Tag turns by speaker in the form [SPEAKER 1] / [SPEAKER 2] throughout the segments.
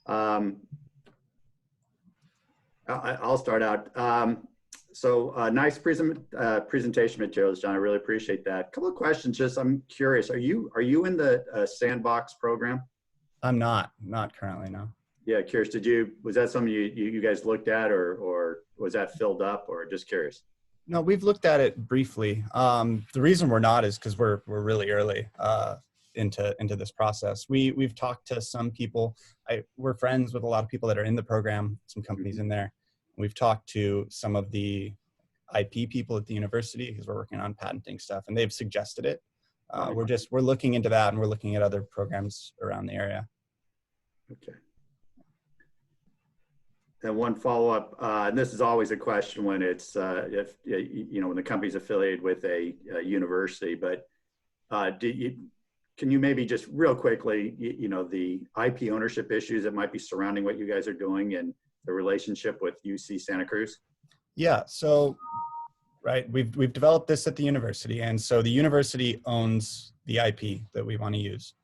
[SPEAKER 1] Um, I'll start out. Nice presentation materials, John. I really appreciate that. A couple of questions. Just, I'm curious. Are you in the sandbox program?
[SPEAKER 2] I'm not currently, no.
[SPEAKER 1] Yeah, curious. Was that something you guys looked at, or was that filled up, or just curious?
[SPEAKER 2] No, we've looked at it briefly. The reason we're not is because we're really early into this process. We've talked to some people. We're friends with a lot of people that are in the program, some companies in there. We've talked to some of the IP people at the university because we're working on patenting stuff, and they've suggested it. We're looking into that, and we're looking at other programs around the area.
[SPEAKER 1] Okay. And one follow-up, and this is always a question when it's when the company's affiliated with a university, but can you maybe just real quickly, the IP ownership issues that might be surrounding what you guys are doing and the relationship with UC Santa Cruz?
[SPEAKER 2] Yeah, so right, we've developed this at the university, and so the university owns the IP that we want to use.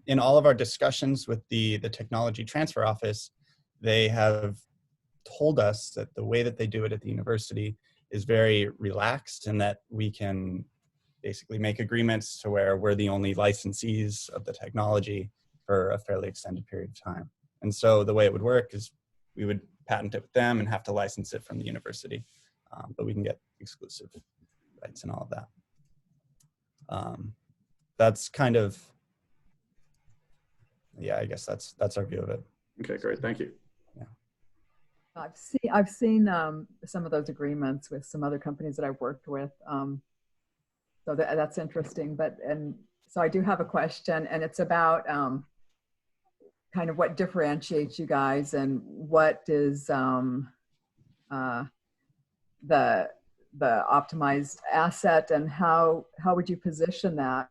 [SPEAKER 2] In all of our discussions with the technology transfer office, they have told us that the way that they do it at the university is very relaxed, and that we can basically make agreements to where we're the only licensees of the technology for a fairly extended period of time. And so the way it would work is we would patent it with them and have to license it from the university, but we can get exclusive rights and all of that. That's kind of, yeah, I guess that's our view of it.
[SPEAKER 1] Okay, great, thank you.
[SPEAKER 3] I've seen some of those agreements with some other companies that I've worked with, so that's interesting. So I do have a question, and it's about kind of what differentiates you guys, and what is the optimized asset, and how would you position that?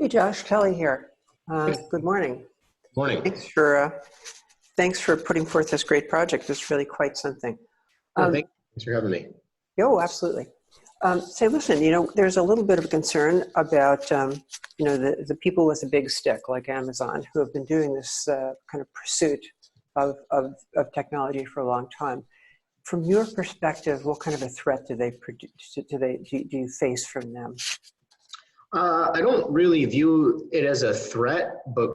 [SPEAKER 4] Hey, Josh, Kelly here. Good morning.
[SPEAKER 5] Morning.
[SPEAKER 4] Thanks for putting forth this great project. It's really quite something.
[SPEAKER 5] Thanks for having me.
[SPEAKER 4] Oh, absolutely. Say, listen, there's a little bit of concern about, the people with a big stick like Amazon, who have been doing this kind of pursuit of technology for a long time. From your perspective, what kind of a threat do you face from them?
[SPEAKER 5] I don't really view it as a threat, but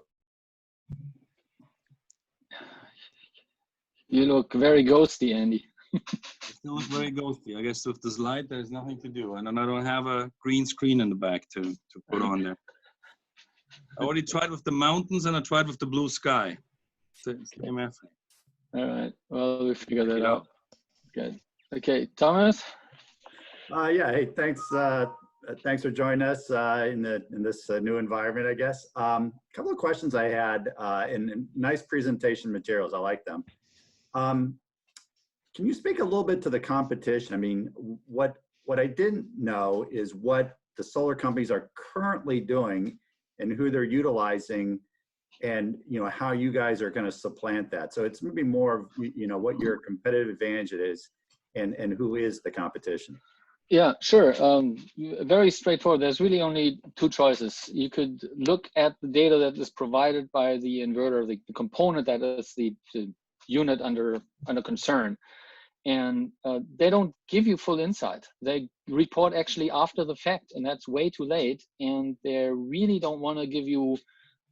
[SPEAKER 6] you look very ghosty, Andy.
[SPEAKER 7] You still look very ghosty. I guess with this light, there's nothing to do, and I don't have a green screen in the back to put on there. I already tried with the mountains, and I tried with the blue sky. Same effort.
[SPEAKER 6] All right. Well, we figured that out. Good. Okay, Thomas.
[SPEAKER 1] Yeah. Hey, thanks. Thanks for joining us in this new environment, I guess. Couple of questions I had, and nice presentation materials. I like them. Can you speak a little bit to the competition? I mean, what I didn't know is what the solar companies are currently doing and who they're utilizing, and how you guys are going to supplant that. So it's maybe more of what your competitive advantage is, and who is the competition.
[SPEAKER 6] Yeah, sure. Very straightforward. There's really only two choices. You could look at the data that is provided by the inverter, the component that is the unit under concern, and they don't give you full insight. They report actually after the fact, and that's way too late. And they really don't want to give you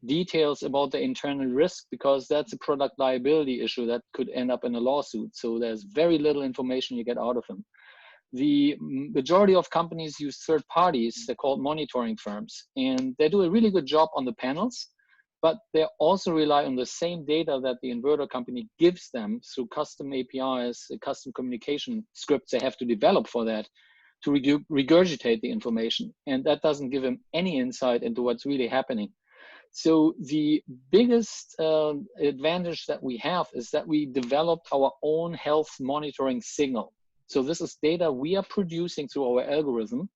[SPEAKER 6] details about the internal risk, because that's a product liability issue that could end up in a lawsuit. So there's very little information you get out of them. The majority of companies use third parties. They're called monitoring firms, and they do a really good job on the panels, but they also rely on the same data that the inverter company gives them through custom APIs, custom communication scripts they have to develop for that to regurgitate the information. And that doesn't give them any insight into what's really happening. So the biggest advantage that we have is that we developed our own health monitoring signal. So this is data we are producing through our algorithm,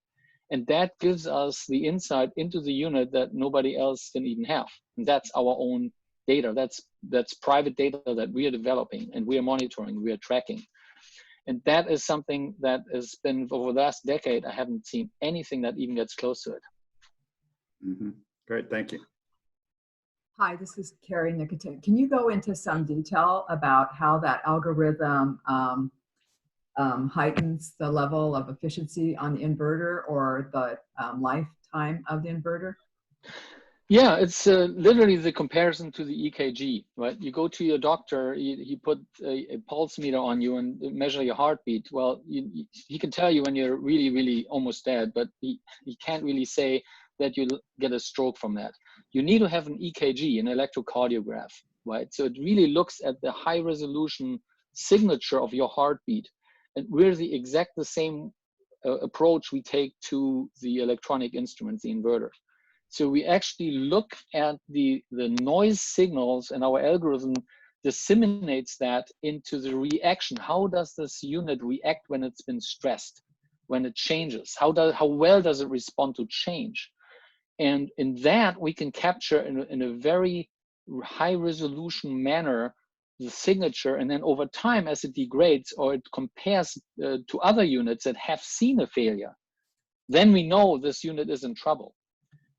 [SPEAKER 6] And that gives us the insight into the unit that nobody else can even have. And that's our own data. That's private data that we are developing and we are monitoring, we are tracking. And that is something that has been over the last decade, I haven't seen anything that even gets close to it.
[SPEAKER 1] Mm-hmm. Great, thank you.
[SPEAKER 3] Hi, this is Carrie Nicotine. Can you go into some detail about how that algorithm heightens the level of efficiency on the inverter or the lifetime of the inverter?
[SPEAKER 6] Yeah, it's literally the comparison to the EKG, right? You go to your doctor, he put a pulse meter on you and measure your heartbeat. Well, he can tell you when you're really, really almost dead, but he can't really say that you get a stroke from that. You need to have an EKG, an electrocardiograph, right? So it really looks at the high resolution signature of your heartbeat. And we're the same approach we take to the electronic instruments, the inverter. So we actually look at the noise signals, and our algorithm disseminates that into the reaction. How does this unit react when it's been stressed, when it changes? How well does it respond to change? And in that, we can capture in a very high resolution manner the signature, and then over time, as it degrades or it compares to other units that have seen a failure, then we know this unit is in trouble.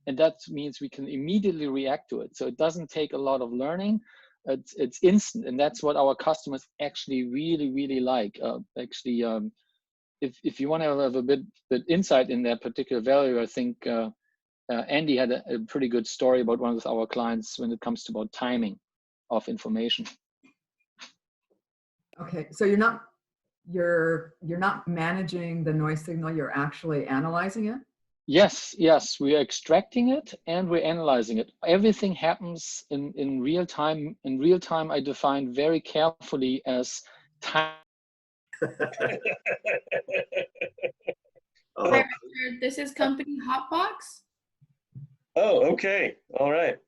[SPEAKER 6] And that means we can immediately react to it. So it doesn't take a lot of learning. It's instant. And that's what our customers actually really, really like. If you want to have a bit insight in that particular value, I think Andy had a pretty good story about one of our clients when it comes to about timing of information.
[SPEAKER 3] Okay, so you're not managing the noise signal, you're actually analyzing it?
[SPEAKER 6] Yes, we are extracting it and we're analyzing it. Everything happens in real time. In real time, I define very carefully as time.
[SPEAKER 5] Oh.
[SPEAKER 8] Hi, Richard. This is company Hotbox,
[SPEAKER 5] Oh, okay. All right.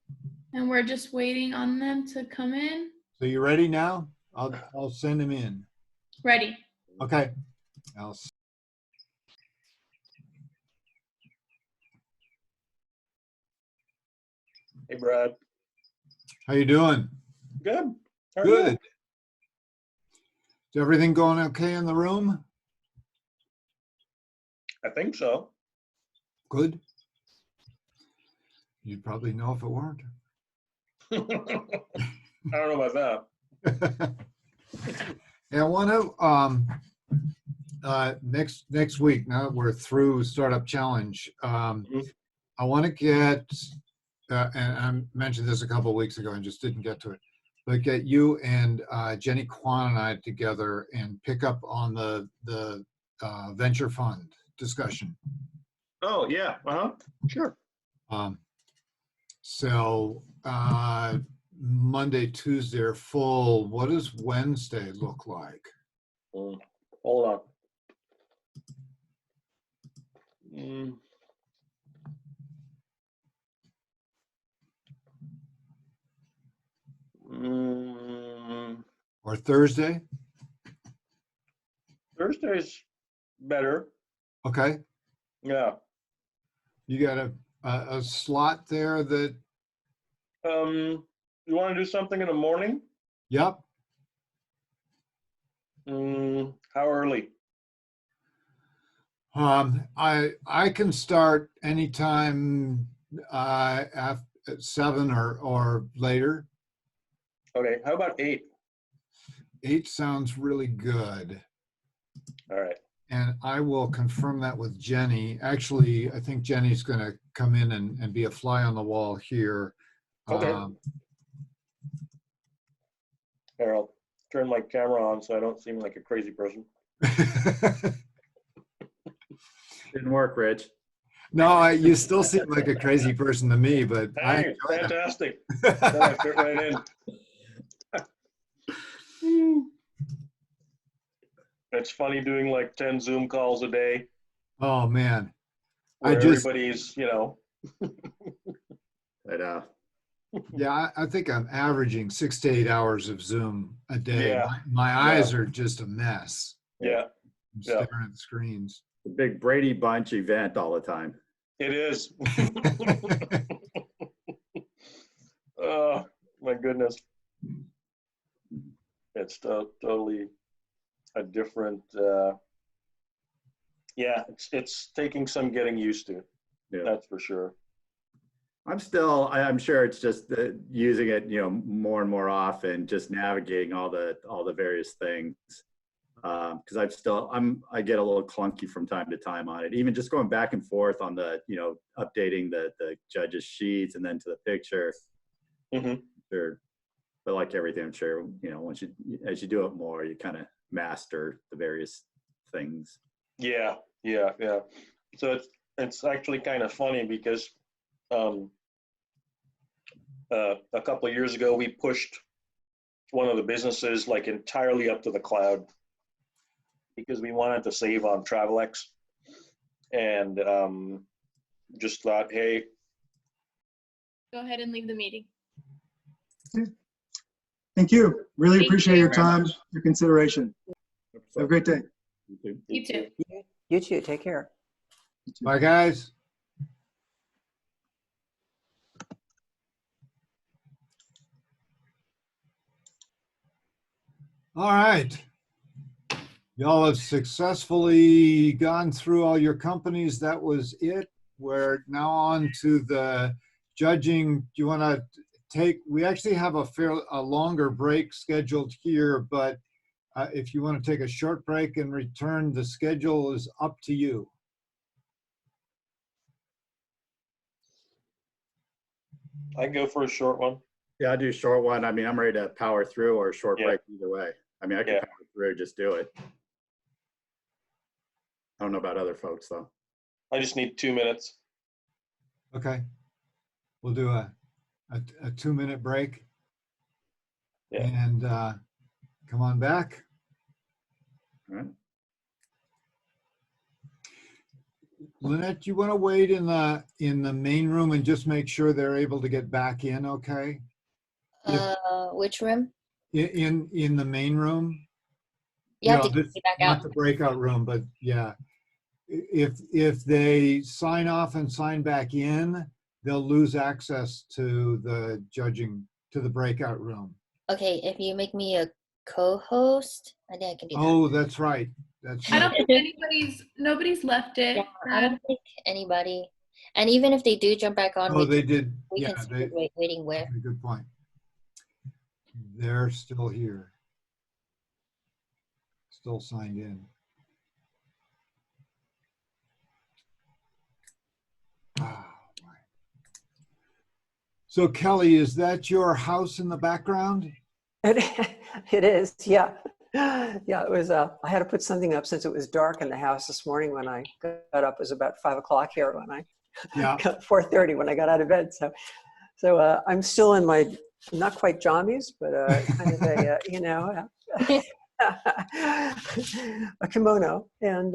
[SPEAKER 8] and we're just waiting on them to come in.
[SPEAKER 9] So you ready now? I'll send them in.
[SPEAKER 8] Ready.
[SPEAKER 9] Okay.
[SPEAKER 5] Hey, Brad.
[SPEAKER 9] How you doing?
[SPEAKER 5] Good. How are
[SPEAKER 9] Good.
[SPEAKER 5] you?
[SPEAKER 9] Is everything going okay in the room?
[SPEAKER 5] I think so.
[SPEAKER 9] Good. You'd probably know if it weren't.
[SPEAKER 5] I don't know about that.
[SPEAKER 9] Yeah, I want to next week. Now that we're through Startup Challenge, I want to get and I mentioned this a couple of weeks ago and just didn't get to it, but get you and Jenny Kwan and I together and pick up on the venture fund discussion.
[SPEAKER 5] Oh, yeah. Uh-huh. Sure.
[SPEAKER 9] So Monday, Tuesday are full. What does Wednesday look like?
[SPEAKER 5] Hold on.
[SPEAKER 9] Or Thursday?
[SPEAKER 5] Thursday's better.
[SPEAKER 9] Okay.
[SPEAKER 5] Yeah.
[SPEAKER 9] You got a slot there that?
[SPEAKER 5] You want to do something in the morning?
[SPEAKER 9] Yep.
[SPEAKER 5] How early?
[SPEAKER 9] I can start anytime at 7 or later.
[SPEAKER 5] Okay. How about 8?
[SPEAKER 9] 8 sounds really good.
[SPEAKER 5] All right.
[SPEAKER 9] And I will confirm that with Jenny. Actually, I think Jenny's going to come in and be a fly on the wall here.
[SPEAKER 5] Okay. Here, I'll turn my camera on so I don't seem like a crazy person.
[SPEAKER 1] Didn't work, Rich.
[SPEAKER 9] No, you still seem like a crazy person to me, but
[SPEAKER 5] Hey, fantastic. I fit right in. It's funny doing like 10 Zoom calls a day.
[SPEAKER 9] Oh man,
[SPEAKER 5] Where everybody's,
[SPEAKER 9] Yeah, I think I'm averaging 6 to 8 hours of Zoom a day.
[SPEAKER 5] Yeah.
[SPEAKER 9] My eyes are just a mess.
[SPEAKER 5] Yeah.
[SPEAKER 9] I'm staring at the screens.
[SPEAKER 1] a big Brady Bunch event all the time.
[SPEAKER 10] It is. Oh my goodness. It's totally a different, yeah, it's taking some getting used to.
[SPEAKER 1] Yeah.
[SPEAKER 10] That's for sure.
[SPEAKER 1] I'm sure it's just using it, more and more often, just navigating all the various things. Because I get a little clunky from time to time on it, even just going back and forth on the, updating the judges' sheets and then to the picture.
[SPEAKER 10] Mm-hmm.
[SPEAKER 1] Sure. But like everything, I'm sure, as you do it more, you kind of master the various things.
[SPEAKER 10] Yeah. So it's actually kind of funny because a couple of years ago, we pushed one of the businesses like entirely up to the cloud because we wanted to save on TravelX, and just thought, hey.
[SPEAKER 8] Go ahead and leave the meeting.
[SPEAKER 11] Thank you. Really
[SPEAKER 8] Thank
[SPEAKER 11] appreciate
[SPEAKER 8] you
[SPEAKER 11] your
[SPEAKER 8] very
[SPEAKER 11] time,
[SPEAKER 8] much.
[SPEAKER 11] your consideration. Have a great day.
[SPEAKER 8] You too.
[SPEAKER 4] You too. Take care.
[SPEAKER 9] Bye, guys. All right. Y'all have successfully gone through all your companies. That was it. We're now on to the judging. Do you want to we actually have a longer break scheduled here, but if you want to take a short break and return, the schedule is up to you.
[SPEAKER 10] I go for a short one.
[SPEAKER 1] Yeah, I do a short one. I mean, I'm ready to power through, or a short break either way. I mean, I can power through, just do it. I don't know about other folks though.
[SPEAKER 10] I just need 2 minutes.
[SPEAKER 9] Okay. We'll do a 2-minute break.
[SPEAKER 10] Yeah.
[SPEAKER 9] And come on back.
[SPEAKER 1] All right.
[SPEAKER 9] Lynette, you want to wait in the main room and just make sure they're able to get back in, okay?
[SPEAKER 12] Which room?
[SPEAKER 9] In the main room.
[SPEAKER 12] You have to get back
[SPEAKER 9] not
[SPEAKER 12] out.
[SPEAKER 9] the breakout room, but yeah. If they sign off and sign back in, they'll lose access to the to the breakout room.
[SPEAKER 12] Okay, if you make me a co-host, I think I can do that.
[SPEAKER 9] Oh, that's right.
[SPEAKER 8] I don't think nobody's left it.
[SPEAKER 12] Yeah, I don't think anybody. And even if they do jump back on,
[SPEAKER 9] Oh, they did.
[SPEAKER 12] We
[SPEAKER 9] Yeah,
[SPEAKER 12] can see waiting where.
[SPEAKER 9] Good point. They're still here. Still signed in. So Kelly, is that your house in the background?
[SPEAKER 4] It is, yeah. Yeah, it was, I had to put something up since it was dark in the house this morning when I got up. It was about 5 o'clock here when I, 4:30 when I got out of bed. So I'm still in my, not quite jammies, but kind of a kimono. And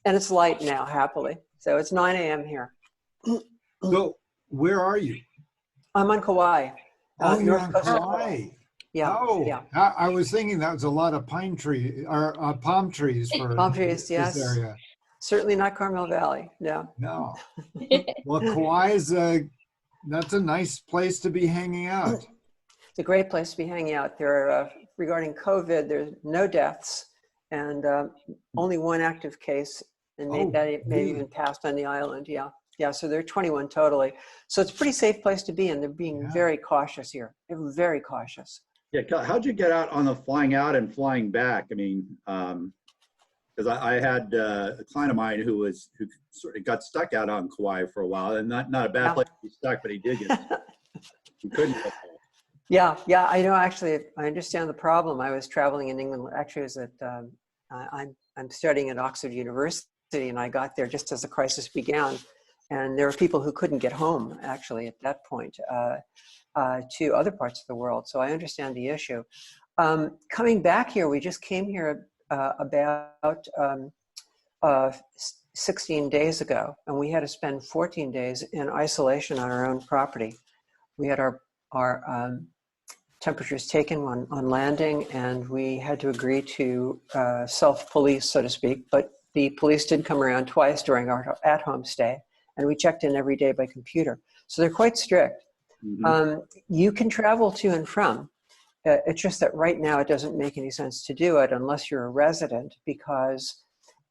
[SPEAKER 4] it's light now, happily. So it's 9 a.m. here.
[SPEAKER 9] So where are you?
[SPEAKER 4] I'm on Kauai.
[SPEAKER 9] You're on Kauai.
[SPEAKER 4] Yeah.
[SPEAKER 9] Oh,
[SPEAKER 4] yeah.
[SPEAKER 9] I was thinking that was a lot of palm trees for
[SPEAKER 4] palm trees, yes.
[SPEAKER 9] this area.
[SPEAKER 4] Certainly not Carmel Valley. No.
[SPEAKER 9] No. Well, Kauai is that's a nice place to be hanging out.
[SPEAKER 4] It's a great place to be hanging out. There are, regarding COVID, there's no deaths and only one active case, and may even passed on the island. Yeah. Yeah, so there are 21 totally. So it's a pretty safe place to be, and they're being very cautious here. They're very cautious.
[SPEAKER 1] Yeah, how'd you get out on the flying out and flying back? I mean, because I had a client of mine who sort of got stuck out on Kauai for a while, and not a bad place to be stuck, but he did get stuck. He couldn't get back.
[SPEAKER 4] Yeah, I know. Actually, I understand the problem. I was traveling in England. Actually, I was at I'm studying at Oxford University, and I got there just as the crisis began. And there were people who couldn't get home, actually, at that point, to other parts of the world. So I understand the issue. Coming back here, we just came here about 16 days ago, and we had to spend 14 days in isolation on our own property. We had our temperatures taken on landing, and we had to agree to self-police, so to speak. But The police did come around twice during our at-home stay, and we checked in every day by computer. So they're quite strict. You can travel to and from. It's just that right now it doesn't make any sense to do it unless you're a resident, because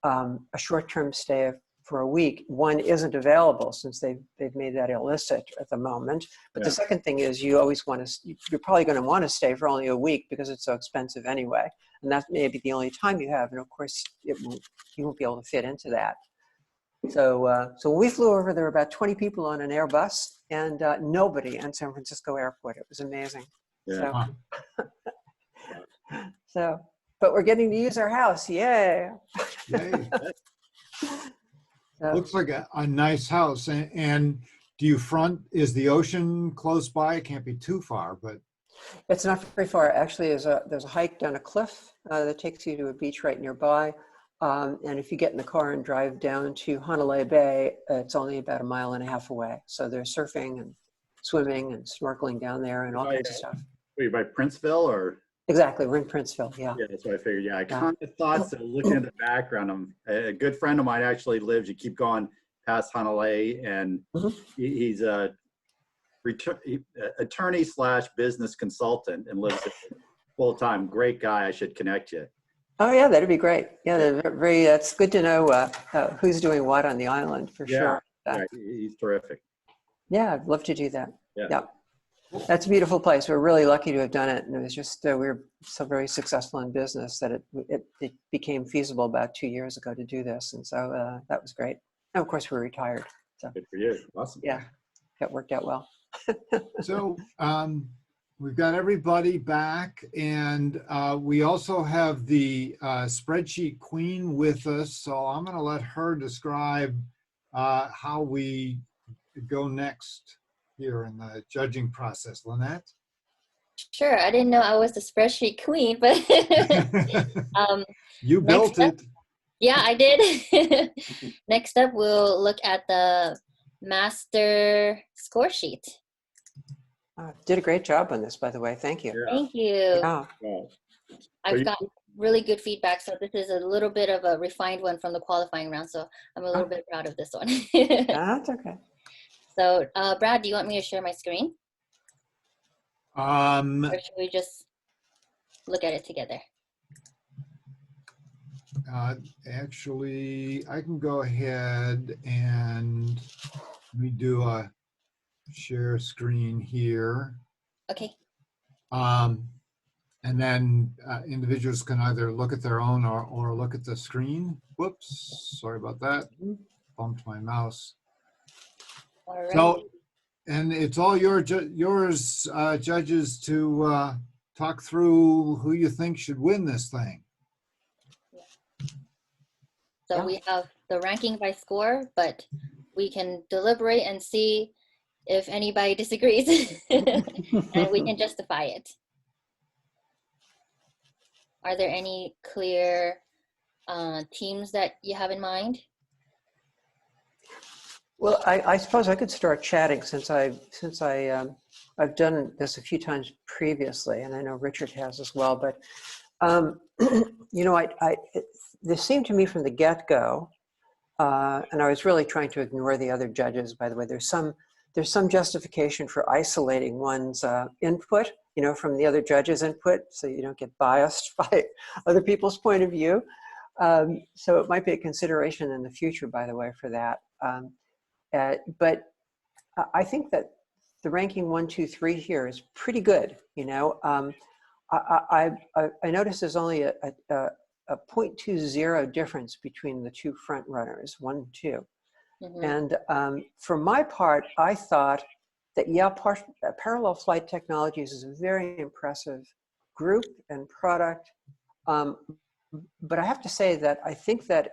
[SPEAKER 4] a short-term stay for a week, one, isn't available since they've made that illicit at the moment. But the second thing is you always want to, you're probably going to want to stay for only a week because it's so expensive anyway. And that may be the only time you have. And of course, you won't be able to fit into that. So when we flew over, there were about 20 people on an Airbus and nobody in San Francisco airport. It was amazing.
[SPEAKER 1] Yeah.
[SPEAKER 4] So, but we're getting to use our house. Yay.
[SPEAKER 9] Yay. Looks like a nice house. And do you front, is the ocean close by? It can't be too far, but.
[SPEAKER 4] It's not very far. Actually, there's a hike down a cliff that takes you to a beach right nearby. And if you get in the car and drive down to Monterey Bay, it's only about 1.5 miles away. So there's surfing and swimming and snorkeling down there and all kinds of stuff.
[SPEAKER 1] Were you by Princeville or?
[SPEAKER 4] Exactly, we're in Princeville, yeah.
[SPEAKER 1] Yeah, that's what I figured. Yeah, I kind of thought so. Looking at the background, a good friend of mine actually lives. You keep going past Honolulu, and he's a attorney / business consultant and lives full time. Great guy. I should connect you.
[SPEAKER 4] Oh yeah, that'd be great. Yeah, that's good to know who's doing what on the island for sure.
[SPEAKER 1] Yeah, he's terrific.
[SPEAKER 4] Yeah, I'd love to do that.
[SPEAKER 1] Yeah.
[SPEAKER 4] That's a beautiful place. We're really lucky to have done it. And it was just, we were so very successful in business that it became feasible about 2 years ago to do this. And so that was great. And of course, we're retired. So
[SPEAKER 1] good for you. Awesome.
[SPEAKER 4] Yeah, that worked out well.
[SPEAKER 9] So we've got everybody back, and we also have the spreadsheet queen with us. So I'm going to let her describe how we go next here in the judging process. Lynette?
[SPEAKER 12] Sure. I didn't know I was the spreadsheet queen, but
[SPEAKER 9] you built it.
[SPEAKER 12] Yeah, I did. Next up, we'll look at the master score sheet.
[SPEAKER 4] Did a great job on this, by the way. Thank you.
[SPEAKER 12] Thank you.
[SPEAKER 4] Yeah.
[SPEAKER 12] I've got really good feedback. So this is a little bit of a refined one from the qualifying round. So I'm a little bit proud of this one.
[SPEAKER 4] That's okay.
[SPEAKER 12] So Brad, do you want me to share my screen? Or should we just look at it together?
[SPEAKER 9] Actually, I can go ahead and let me do a share screen here.
[SPEAKER 12] Okay.
[SPEAKER 9] And then individuals can either look at their own or look at the screen. Whoops, sorry about that. Bumped my mouse.
[SPEAKER 12] All right.
[SPEAKER 9] So, and it's all yours, judges, to talk through who you think should win this thing.
[SPEAKER 12] So we have the ranking by score, but we can deliberate and see if anybody disagrees, and we can justify it. Are there any clear teams that you have in mind?
[SPEAKER 4] Well, I suppose I could start chatting since I've done this a few times previously, and I know Richard has as well. But you know, this seemed to me from the get-go, and I was really trying to ignore the other judges. By the way, there's some justification for isolating one's input, you know, from the other judges' input, so you don't get biased by other people's point of view. So it might be a consideration in the future, by the way, for that. But I think that the ranking 1, 2, 3 here is pretty good. You know, I noticed there's only a 0.20 difference between the two front runners, 1 and 2. And for my part, I thought that, yeah, Parallel Flight Technologies is a very impressive group and product. But I have to say that I think that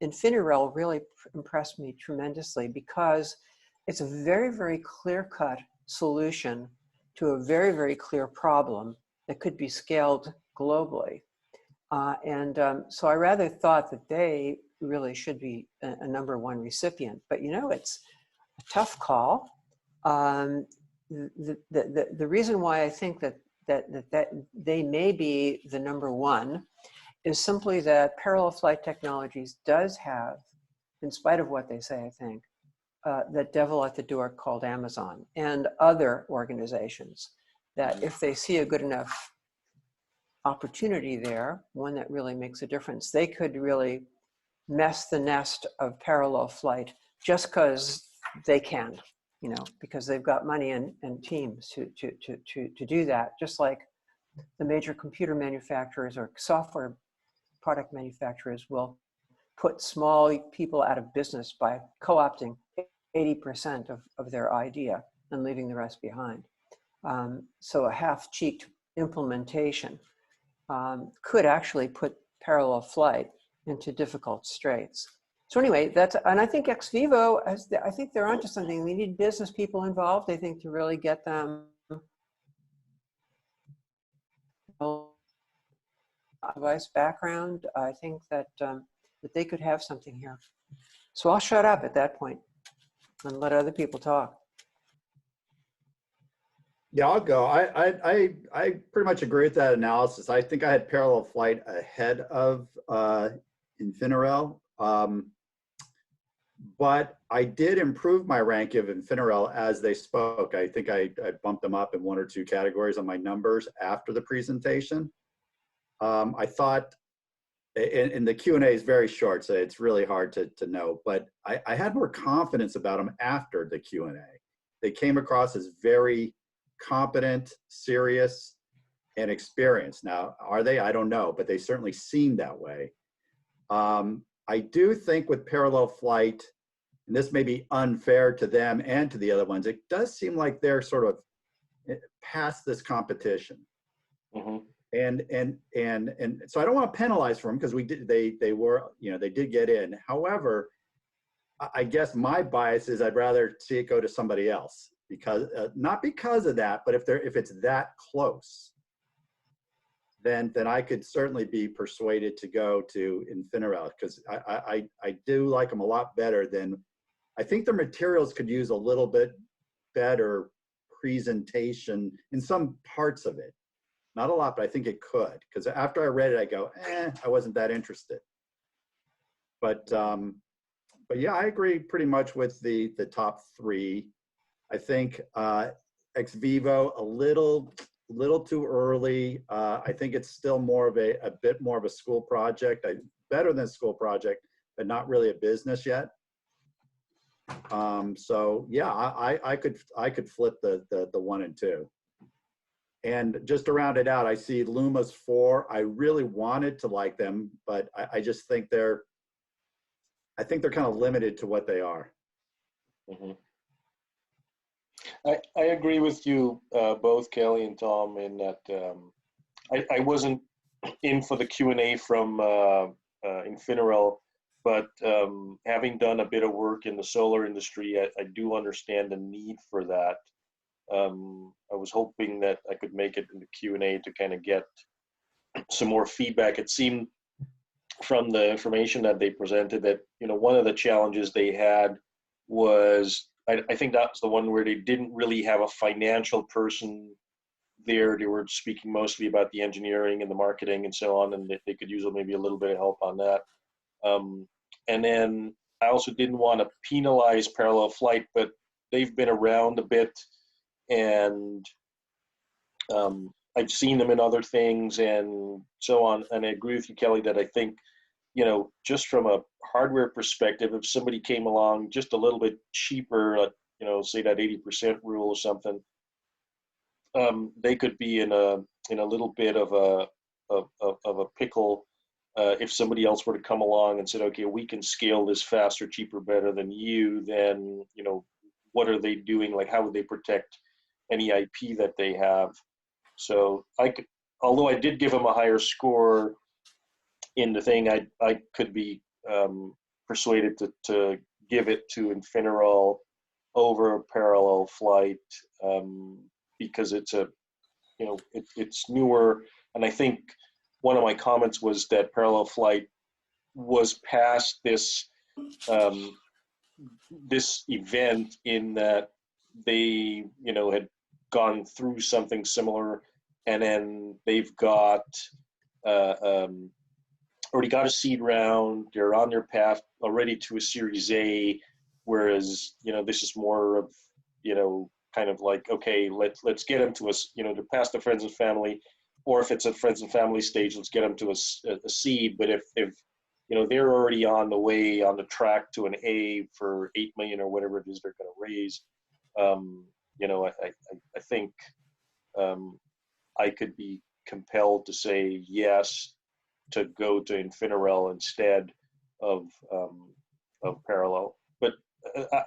[SPEAKER 4] InfiniRail really impressed me tremendously because it's a very, very clear-cut solution to a very, very clear problem that could be scaled globally. So I rather thought that they really should be a number 1 recipient. But you know, it's a tough call. The reason why I think that they may be the number 1 is simply that parallel flight technologies does have, in spite of what they say, I think, that devil at the door called Amazon and other organizations, that if they see a good enough opportunity there, one that really makes a difference, they could really mess the nest of parallel flight just because they can, you know, because they've got money and teams to do that, just like the major computer manufacturers or software product manufacturers will put small people out of business by co-opting 80% of their idea and leaving the rest behind. So a half-cheeked implementation could actually put parallel flight into difficult straits. So anyway, that's, and I think ex vivo, I think they're onto something. We need business people involved, I think, to really get them device background. I think that that they could have something here. So I'll shut up at that point and let other people talk.
[SPEAKER 1] Yeah, I'll go. I pretty much agree with that analysis. I think I had parallel flight ahead of Infiniral, but I did improve my rank of Infiniral as they spoke. I think I bumped them up in 1 or 2 categories on my numbers after the presentation. I thought, and the Q&A is very short, so it's really hard to know, but I had more confidence about them after the Q&A. They came across as very competent, serious, and experienced. Now, are they? I don't know, but they certainly seem that way. I do think with parallel flight, and this may be unfair to them and to the other ones, it does seem like they're sort of past this competition.
[SPEAKER 10] Mm-hmm.
[SPEAKER 1] And so I don't want to penalize for them because they were, you know, they did get in. However, I guess my bias is I'd rather see it go to somebody else, because not because of that, but if it's that close, then I could certainly be persuaded to go to Infiniral, because I do like them a lot better than, I think their materials could use a little bit better presentation in some parts of it. Not a lot, but I think it could, because after I read it, I go, I wasn't that interested. But yeah, I agree pretty much with the top 3. I think ex vivo a little too early. I think it's still more of a bit more of a school project, better than a school project, but not really a business yet. So yeah, I could flip the 1 and 2. And just to round it out, I see Luma's 4. I really wanted to like them, but I just think they're kind of limited to what they are.
[SPEAKER 10] Mm-hmm. I agree with you both, Kelly and Tom, in that I wasn't in for the Q&A from Infiniral, but having done a bit of work in the solar industry, I do understand the need for that. I was hoping that I could make it in the Q&A to kind of get some more feedback. It seemed from the information that they presented that, you know, one of the challenges they had was, I think that's the one where they didn't really have a financial person there. They were speaking mostly about the engineering and the marketing and so on, and they could use maybe a little bit of help on that. And then I also didn't want to penalize parallel flight, but they've been around a bit, and I've seen them in other things and so on. And I agree with you, Kelly, that I think, you know, just from a hardware perspective, if somebody came along just a little bit cheaper, you know, say that 80% rule or something, they could be in a little bit of a pickle if somebody else were to come along and said, okay, we can scale this faster, cheaper, better than you. Then, you know, what are they doing? Like, how would they protect any IP that they have? So although I did give them a higher score in the thing, I could be persuaded to give it to Infiniral over parallel flight because it's it's newer, and I think one of my comments was that parallel flight was past this this event in that they had gone through something similar, and then they've got already got a seed round. They're on their path already to a Series A, whereas, you know, this is more of, you know, kind of like, okay, let's get them to us, you know, to pass the friends and family, or if it's a friends and family stage, let's get them to a seed. But if you know, they're already on the way, on the track to an A for 8 million or whatever it is they're going to raise, you know, I think I could be compelled to say yes to go to Infinerel instead of Parallel. But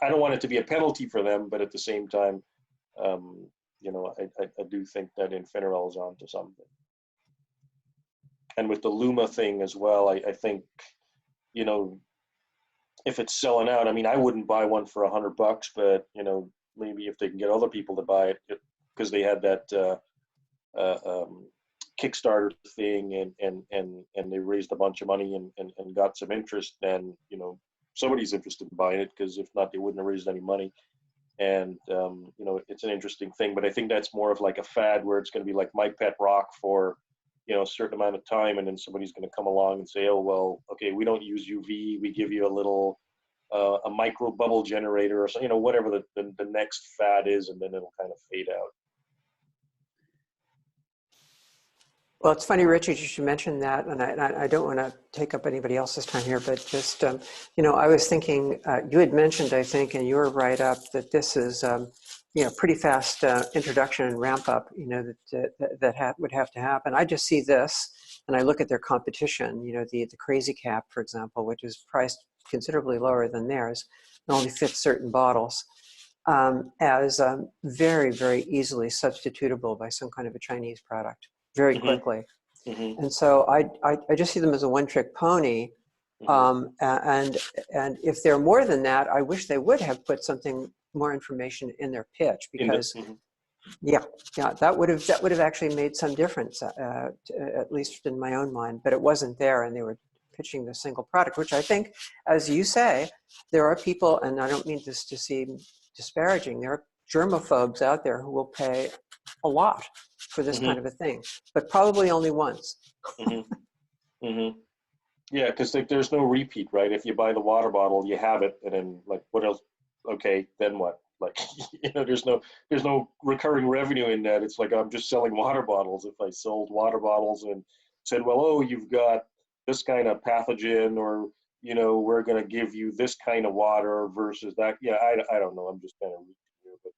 [SPEAKER 10] I don't want it to be a penalty for them, but at the same time, you know, I do think that Infinerel is onto something. And with the Luma thing as well, I think, you know, if it's selling out, I mean, I wouldn't buy one for $100, but, you know, maybe if they can get other people to buy it, because they had that Kickstarter thing and they raised a bunch of money and got some interest, then, you know, somebody's interested in buying it, because if not, they wouldn't have raised any money. And, you know, it's an interesting thing, but I think that's more of like a fad where it's going to be like my pet rock for, you know, a certain amount of time, and then somebody's going to come along and say, oh, well, okay, we don't use UV, we give you a little a micro bubble generator, or so, you know, whatever the next fad is, and then it'll kind of fade out.
[SPEAKER 4] Well, it's funny, Richard, you should mention that, and I don't want to take up anybody else's time here, but just, you know, I was thinking, you had mentioned, I think, in your write-up that this is, you know, pretty fast introduction and ramp up, you know, that would have to happen. I just see this, and I look at their competition, you know, the Crazy Cap, for example, which is priced considerably lower than theirs, and only fits certain bottles, as very, very easily substitutable by some kind of a Chinese product very quickly.
[SPEAKER 10] Mm-hmm.
[SPEAKER 4] And so I just see them as a one-trick pony. And if they're more than that, I wish they would have put something more information in their pitch, because yeah, that would have actually made some difference, at least in my own mind. But it wasn't there, and they were pitching the single product, which I think, as you say, there are people, and I don't mean this to seem disparaging, there are germaphobes out there who will pay a lot for this kind of a thing, but probably only once.
[SPEAKER 10] Yeah, because like, there's no repeat, right? If you buy the water bottle, you have it, and then like, what else? Okay, then what? Like, you know, there's no recurring revenue in that. It's like, I'm just selling water bottles. If I sold water bottles and said, well, oh, you've got this kind of pathogen, or, you know, we're going to give you this kind of water versus that. Yeah, I don't know. I'm just kind of reading here, but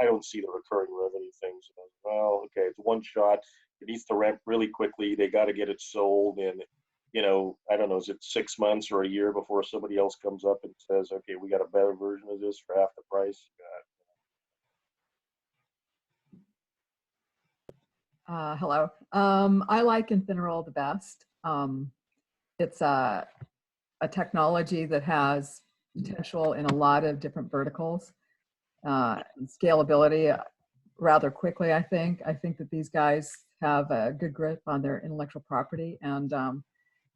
[SPEAKER 10] I don't see the recurring revenue things. Well, okay, it's one shot. It needs to ramp really quickly. They got to get it sold, and, you know, I don't know, is it 6 months or a year before somebody else comes up and says, okay, we got a better version of this for half the price?
[SPEAKER 3] Hello. I like Infinerol the best. It's a technology that has potential in a lot of different verticals, and scalability rather quickly, I think. I think that these guys have a good grip on their intellectual property and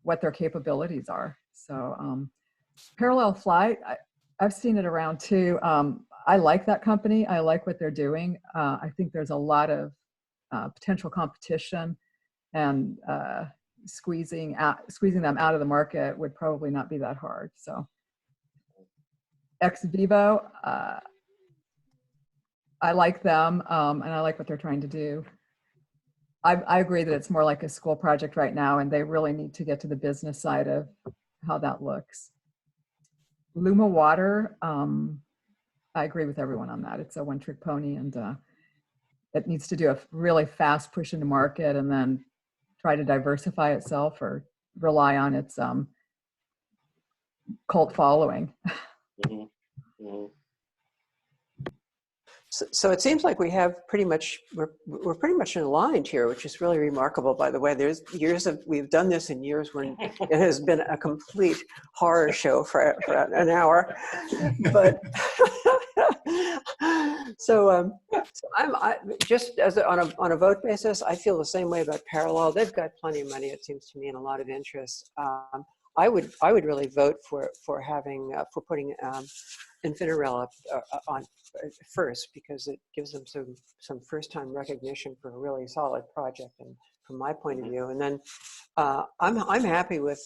[SPEAKER 3] what their capabilities are. So Parallel Flight, I've seen it around too. I like that company. I like what they're doing. I think there's a lot of potential competition, and squeezing them out of the market would probably not be that hard. So Ex Vivo, I like them, and I like what they're trying to do. I agree that it's more like a school project right now, and they really need to get to the business side of how that looks. Luma Water, I agree with everyone on that. It's a one-trick pony, and it needs to do a really fast push into market and then try to diversify itself or rely on its cult following.
[SPEAKER 4] So it seems like we have we're pretty much aligned here, which is really remarkable. By the way, there's we've done this in years when it has been a complete horror show for an hour, but so I just as on a vote basis, I feel the same way about Parallel. They've got plenty of money, it seems to me, and a lot of interest. I would really vote for having for putting Infinirel up on first, because it gives them some first time recognition for a really solid project, and from my point of view. And then I'm happy with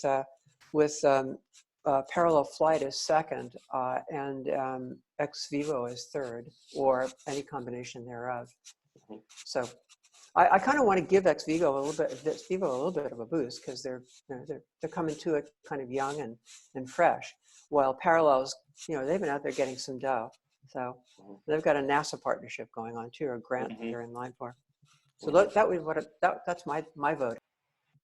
[SPEAKER 4] parallel flight as second, and ex vivo as third, or any combination thereof. So I kind of want to give ex vivo a little bit of a boost, because they're coming to it kind of young and fresh, while parallels, they've been out there getting some dough. So they've got a NASA partnership going on too, or a grant they're in line for. So that's my vote.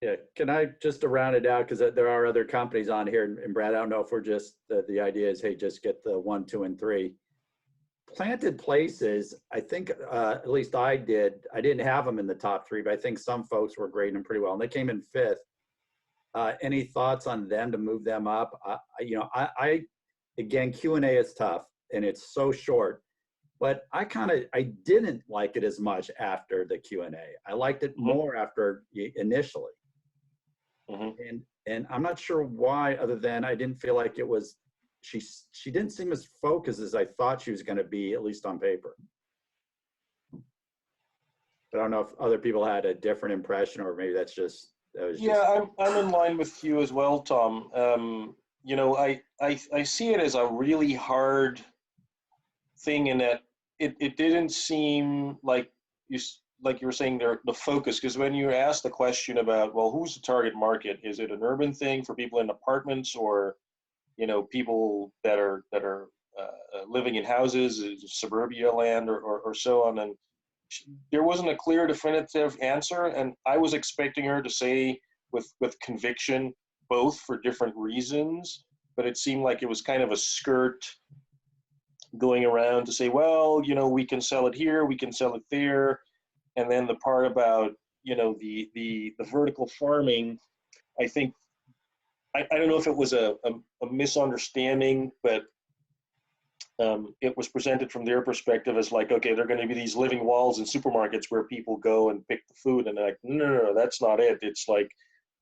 [SPEAKER 1] Yeah, can I just to round it out, because there are other companies on here, and Brad, I don't know if we're just, the idea is, hey, just get the 1, 2, and 3. Planted places, I think, at least I didn't have them in the top 3, but I think some folks were grading them pretty well, and they came in 5th. Any thoughts on them to move them up? Again, Q&A is tough, and it's so short, but I didn't like it as much after the Q&A. I liked it more after initially. And I'm not sure why, other than I didn't feel like it was, she didn't seem as focused as I thought she was going to be, at least on paper. I don't know if other people had a different impression, or maybe that was
[SPEAKER 10] yeah, I'm in line with you as well, Tom. I see it as a really hard thing, in that it didn't seem like you were saying there, the focus, because when you ask the question about, well, who's the target market? Is it an urban thing for people in apartments, or people that are living in houses, suburbia land, or so on? And there wasn't a clear, definitive answer, and I was expecting her to say with conviction, both, for different reasons, but it seemed like it was kind of a skirt going around to say, well, we can sell it here, we can sell it there. And then the part about, the vertical farming, I think, I don't know if it was a misunderstanding, but it was presented from their perspective as like, okay, there are going to be these living walls in supermarkets where people go and pick the food. And they're like, no, that's not it. It's like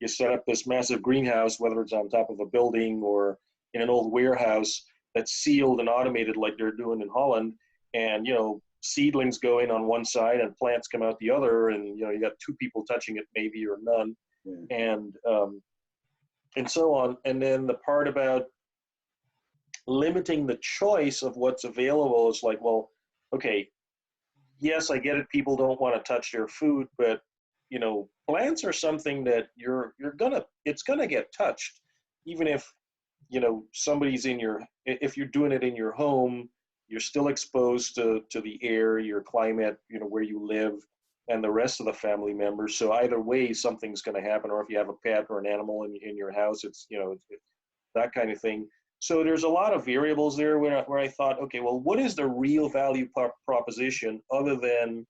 [SPEAKER 10] you set up this massive greenhouse, whether it's on top of a building or in an old warehouse, that's sealed and automated like they're doing in Holland. And, seedlings go in on one side and plants come out the other. And, you got 2 people touching it maybe, or none. And so on. And then the part about limiting the choice of what's available is like, well, okay, yes, I get it. People don't want to touch their food, but, plants are something that it's gonna get touched, even if, somebody's if you're doing it in your home, you're still exposed to the air, your climate, where you live, and the rest of the family members. So either way, something's going to happen. Or if you have a pet or an animal in your house, it's, it's that kind of thing. So there's a lot of variables there where I thought, okay, well, what is the real value proposition, other than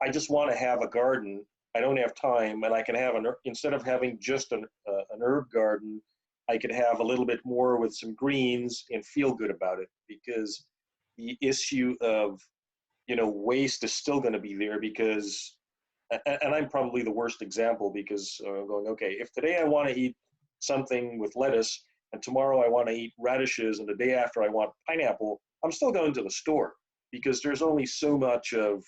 [SPEAKER 10] I just want to have a garden. I don't have time, and I can have instead of having just an herb garden, I could have a little bit more with some greens and feel good about it, because the issue of, waste is still going to be there, because, and I'm probably the worst example, because I'm going, okay, if today I want to eat something with lettuce, and tomorrow I want to eat radishes, and the day after I want pineapple, I'm still going to the store, because there's only so much of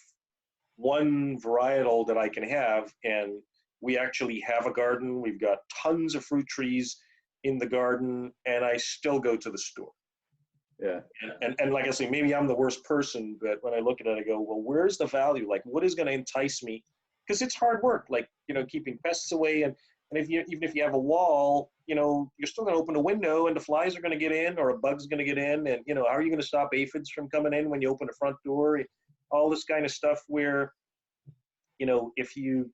[SPEAKER 10] one varietal that I can have. And we actually have a garden. We've got tons of fruit trees in the garden, and I still go to the store.
[SPEAKER 1] Yeah.
[SPEAKER 10] And like I say, maybe I'm the worst person, but when I look at it, I go, well, where's the value? Like, what is going to entice me? Because it's hard work, like, keeping pests away. And even if you have a wall, you're still going to open a window, and the flies are going to get in, or a bug's going to get in. And, how are you going to stop aphids from coming in when you open the front door? All this kind of stuff where, if you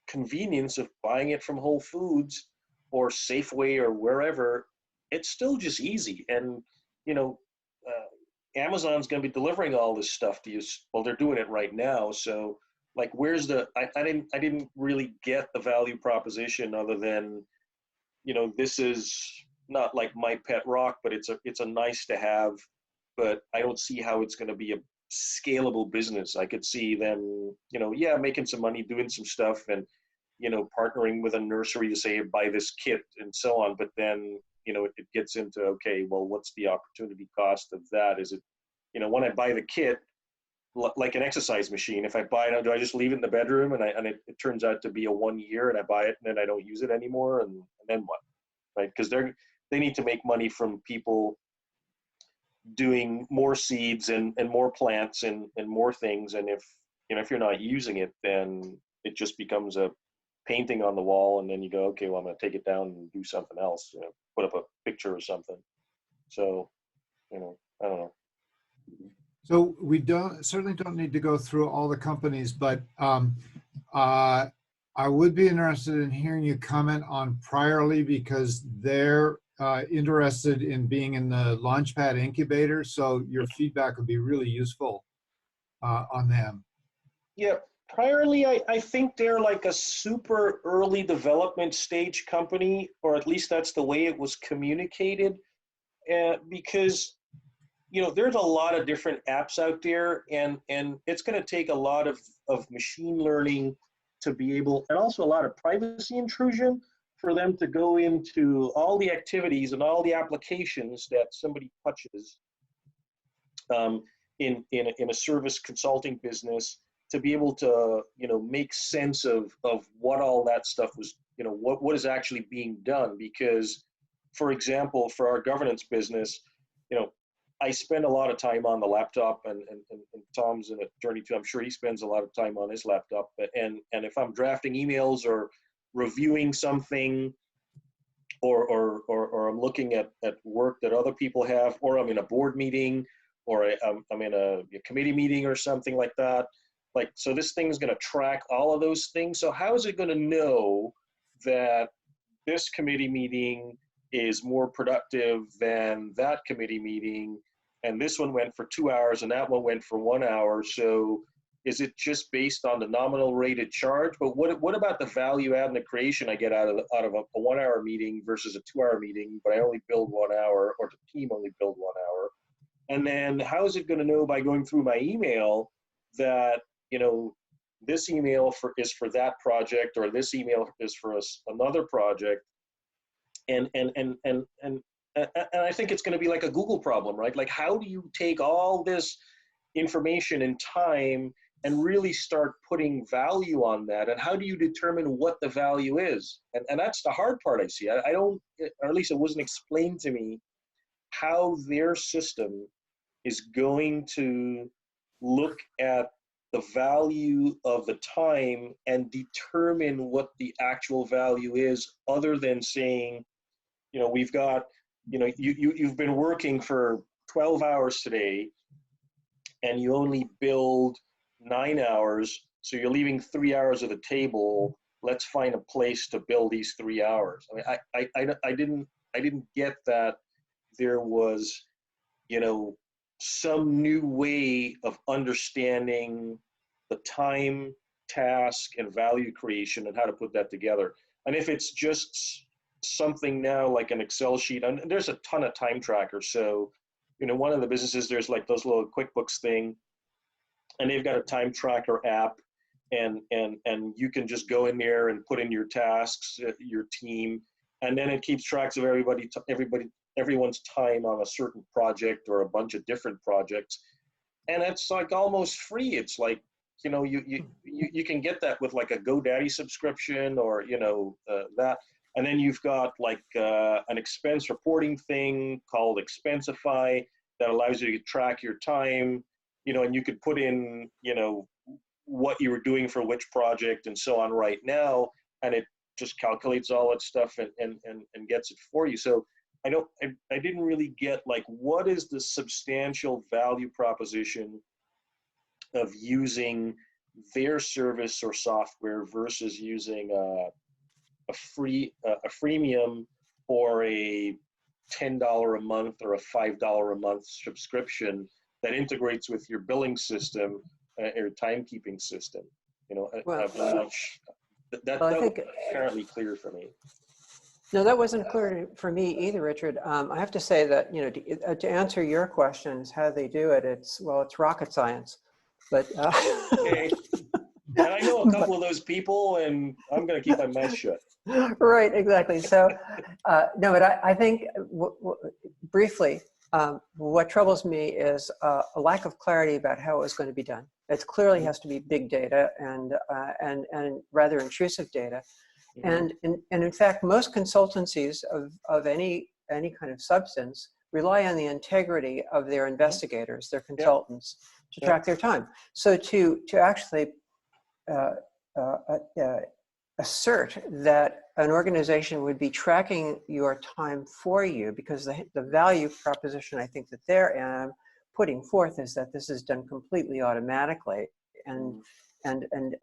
[SPEAKER 10] convenience of buying it from Whole Foods or Safeway or wherever, it's still just easy. And, Amazon's going to be delivering all this stuff to you. Well, they're doing it right now. So like, where's I didn't really get the value proposition, other than, this is not like my pet rock, but it's a nice to have, but I don't see how it's going to be a scalable business. I could see them, making some money, doing some stuff, and partnering with a nursery to say, buy this kit and so on. But then, it gets into, okay, well, what's the opportunity cost of that? Is it, when I buy the kit, like an exercise machine, if I buy it, do I just leave it in the bedroom and it turns out to be a 1 year and I buy it and then I don't use it anymore? And then what, right? Because they need to make money from people doing more seeds and more plants and more things. And if you're not using it, then it just becomes a painting on the wall. And then you go, okay, well, I'm going to take it down and do something else, put up a picture or something. So, I don't know.
[SPEAKER 9] So we certainly don't need to go through all the companies, but I would be interested in hearing you comment on Priorly, because they're interested in being in the Launchpad incubator. So your feedback would be really useful on them.
[SPEAKER 10] Yeah, Priorly, I think they're like a super early development stage company, or at least that's the way it was communicated, because there's a lot of different apps out there, and it's going to take a lot of machine learning to be able, and also a lot of privacy intrusion for them to go into all the activities and all the applications that somebody touches in a service consulting business, to be able to make sense of what all that stuff was, what is actually being done. Because, for example, for our governance business, I spend a lot of time on the laptop, and Tom's an attorney too. I'm sure he spends a lot of time on his laptop. And if I'm drafting emails or reviewing something, or I'm looking at work that other people have, or I'm in a board meeting, or I'm in a committee meeting or something like that. So this thing's going to track all of those things. So how is it going to know that this committee meeting is more productive than that committee meeting, and this one went for 2 hours and that one went for 1 hour? So is it just based on the nominal rated charge? But what about the value add and the creation I get out of a 1 hour meeting versus a 2 hour meeting, but I only build 1 hour, or the team only build 1 hour? And then how is it going to know by going through my email that this email is for that project, or this email is for another project? And I think it's going to be like a Google problem, right? Like, how do you take all this information and time and really start putting value on that? And how do you determine what the value is? And that's the hard part I see. I don't, or at least it wasn't explained to me, how their system is going to look at the value of the time and determine what the actual value is, other than saying, we've got, you've been working for 12 hours today and you only build 9 hours, so you're leaving 3 hours of the table. Let's find a place to build these 3 hours. I didn't get that there was, some new way of understanding the time, task, and value creation, and how to put that together. And if it's just something now like an Excel sheet, and there's a ton of time trackers. So, one of the businesses, there's like those little QuickBooks thing, and they've got a time tracker app, and you can just go in there and put in your tasks, your team, and then it keeps tracks of everyone's time on a certain project or a bunch of different projects. And it's like almost free. It's like, you can get that with like a GoDaddy subscription, or, that. And then you've got like an expense reporting thing called Expensify that allows you to track your time, and you could put in, what you were doing for which project and so on right now. And it just calculates all that stuff and gets it for you. So I didn't really get, like, what is the substantial value proposition of using their service or software versus using a freemium or a $10 a month or a $5 a month subscription that integrates with your billing system or timekeeping system. That was apparently clear for me.
[SPEAKER 4] No, that wasn't clear for me either, Richard. I have to say that, to answer your questions, how they do it, it's rocket science. But
[SPEAKER 10] okay. And I know a couple of those people, and I'm going to keep my mouth shut.
[SPEAKER 4] Right, exactly. So, no, but I think briefly, what troubles me is a lack of clarity about how it was going to be done. It clearly has to be big data and rather intrusive data. And in fact, most consultancies of any kind of substance rely on the integrity of their investigators, their consultants, to track their time. So to actually assert that an organization would be tracking your time for you, because the value proposition I think that they're putting forth is that this is done completely automatically and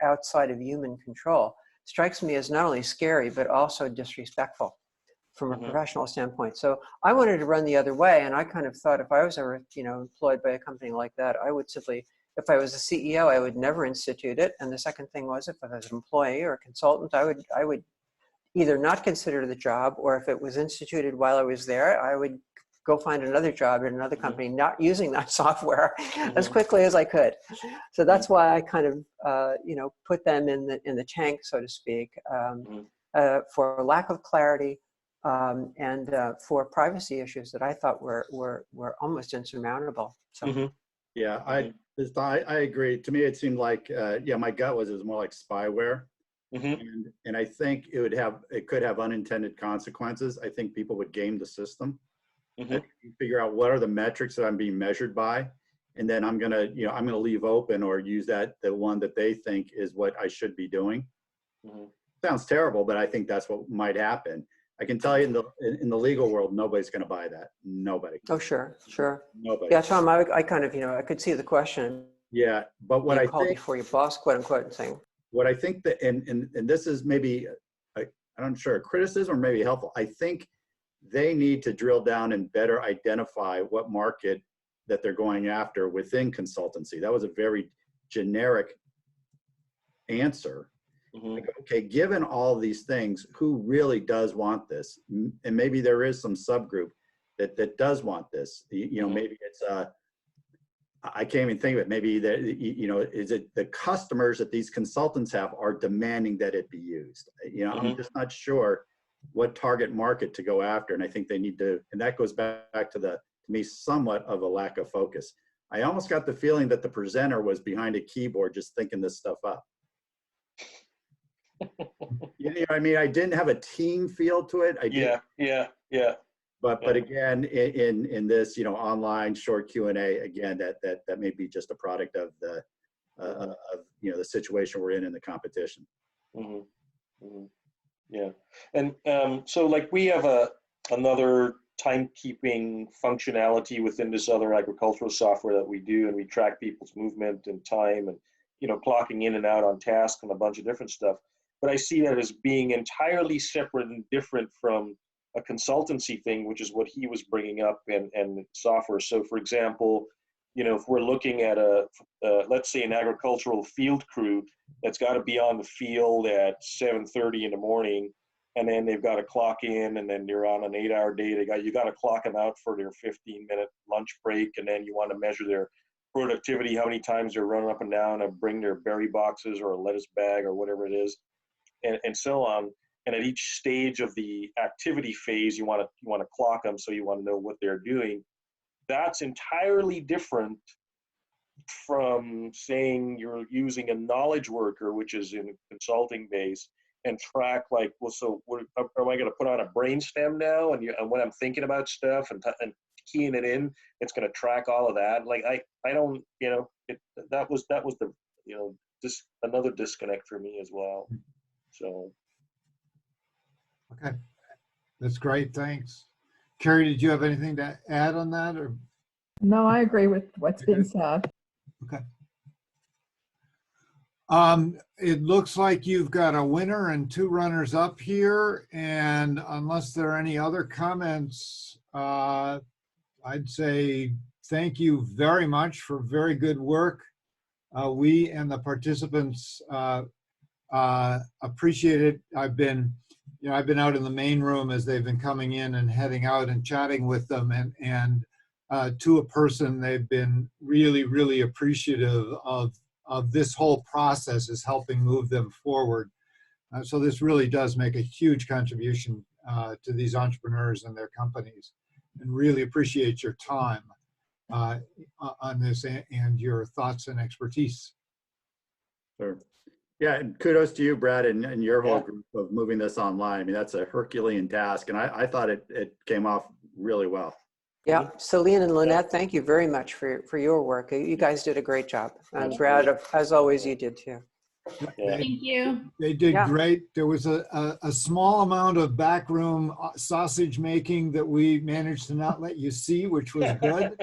[SPEAKER 4] outside of human control, strikes me as not only scary but also disrespectful from a professional standpoint. So I wanted to run the other way, and I kind of thought if I was ever employed by a company like that, I would simply, if I was a CEO, I would never institute it. And the second thing was, if I was an employee or a consultant, I would either not consider the job, or if it was instituted while I was there, I would go find another job at another company not using that software as quickly as I could. So that's why I kind of put them in the tank, so to speak, for lack of clarity and for privacy issues that I thought were almost insurmountable. So.
[SPEAKER 1] Yeah, I agree. To me, it seemed like, my gut was it was more like spyware. And I think it could have unintended consequences. I think people would game the system. Figure out what are the metrics that I'm being measured by, and then I'm gonna leave open or use the one that they think is what I should be doing. Sounds terrible, but I think that's what might happen. I can tell you in the legal world, nobody's going to buy that. Nobody.
[SPEAKER 4] Oh, sure.
[SPEAKER 1] Nobody.
[SPEAKER 4] Yeah, Tom, I kind of, I could see the question.
[SPEAKER 1] Yeah, but what I think
[SPEAKER 4] before your boss, quote unquote, and saying.
[SPEAKER 1] What I think that, and this is maybe, I'm not sure, criticism or maybe helpful. I think they need to drill down and better identify what market that they're going after within consultancy. That was a very generic answer. Like, okay, given all these things, who really does want this? And maybe there is some subgroup that does want this. Maybe it's I can't even think of it. Maybe that is it the customers that these consultants have are demanding that it be used. I'm just not sure what target market to go after, and I think they need to. And that goes back to me somewhat of a lack of focus. I almost got the feeling that the presenter was behind a keyboard just thinking this stuff up. I mean, I didn't have a team feel to it.
[SPEAKER 10] Yeah.
[SPEAKER 1] But again, in this online short Q&A, again, that may be just a product of the situation we're in the competition.
[SPEAKER 10] Yeah, and so like we have another timekeeping functionality within this other agricultural software that we do, and we track people's movement and time and clocking in and out on task and a bunch of different stuff. But I see that as being entirely separate and different from a consultancy thing, which is what he was bringing up and software. So for example, if we're looking at let's say an agricultural field crew that's got to be on the field at 7:30 in the morning, and then they've got to clock in, and then you're on an 8-hour day. You got to clock them out for their 15-minute lunch break, and then you want to measure their productivity, how many times they're running up and down and bring their berry boxes or a lettuce bag or whatever it is, and so on. And at each stage of the activity phase, you want to clock them, so you want to know what they're doing. That's entirely different from saying you're using a knowledge worker, which is in consulting base, and track like, well, so am I going to put on a brainstem now? And when I'm thinking about stuff and keying it in, it's going to track all of that. Like I don't, that was the, another disconnect for me as well. So.
[SPEAKER 9] Okay, that's great. Thanks. Carrie, did you have anything to add on that? Or?
[SPEAKER 3] No, I agree with what's been said.
[SPEAKER 9] Okay. It looks like you've got a winner and 2 runners up here. And unless there are any other comments, I'd say thank you very much for very good work. We and the participants appreciate it. I've been out in the main room as they've been coming in and heading out and chatting with them, and to a person, they've been really, really appreciative of of this whole process is helping move them forward. So this really does make a huge contribution to these entrepreneurs and their companies, and really appreciate your time on this and your thoughts and expertise.
[SPEAKER 1] Sure. Yeah, and kudos to you, Brad, and your whole group of moving this online. I mean, that's a Herculean task, and I thought it came off really well.
[SPEAKER 4] Yeah, Celine and Lynette, thank you very much for your work. You guys did a great job. And Brad, as always, you did too.
[SPEAKER 8] Thank you.
[SPEAKER 9] They did great. There was a small amount of backroom sausage making that we managed to not let you see, which was good.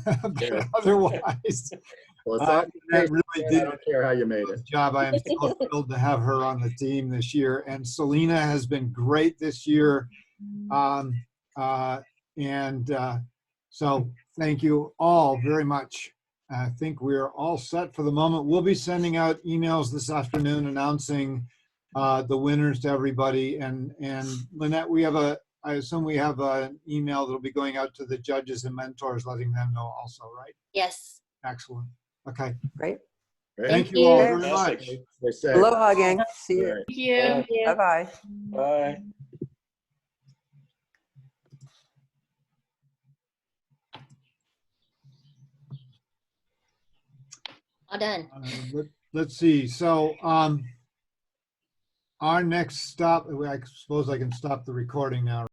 [SPEAKER 9] But otherwise,
[SPEAKER 1] Well,
[SPEAKER 9] that really did.
[SPEAKER 1] I don't care how you made it.
[SPEAKER 9] Job. I am so thrilled to have her on the team this year, and Selena has been great this year. So thank you all very much. I think we're all set for the moment. We'll be sending out emails this afternoon announcing the winners to everybody. And Lynette, I assume we have an email that'll be going out to the judges and mentors, letting them know also, right?
[SPEAKER 12] Yes.
[SPEAKER 9] Excellent. Okay.
[SPEAKER 4] Great.
[SPEAKER 9] Thank you all very much.
[SPEAKER 4] Aloha, gang. See you.
[SPEAKER 8] Thank you.
[SPEAKER 4] Bye-bye.
[SPEAKER 10] Bye.
[SPEAKER 12] All done.
[SPEAKER 9] Let's see. So our next stop, I suppose I can stop the recording now.